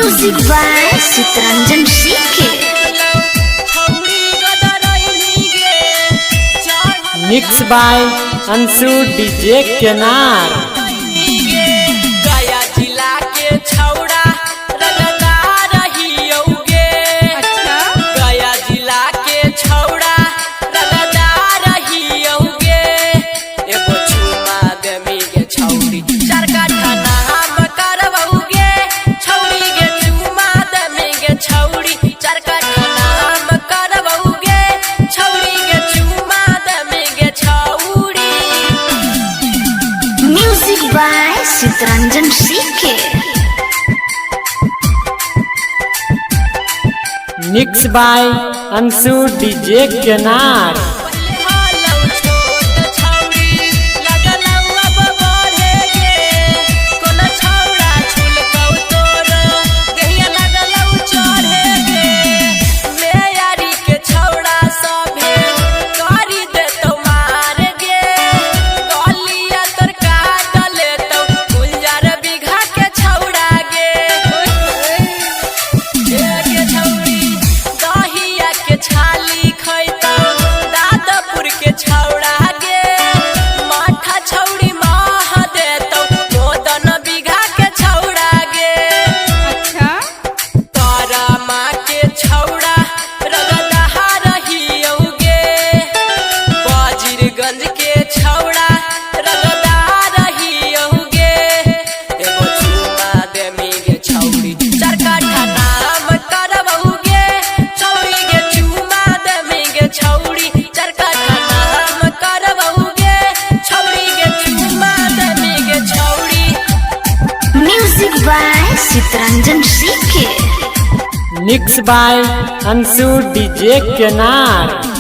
Music by Chitranjan सीखे। Mix by Anshu DJ केनार। गया जिला के छौड़ा रगदा रही औगे। गया जिला के छौड़ा रगदा रही औगे। एगो चुमा देमी के छौड़ी चार काठा नाम करबौगे। छौड़ी के चुमा देमी के छौड़ी चार काठा नाम करबौगे। छौड़ी के चुमा देमी के छौड़ी। म्यूजिक बाय चित्रंजन सीखे। Mix by Anshu DJ Kenar. By Chitranjan सीखे। Mix by Anshu DJ केनार।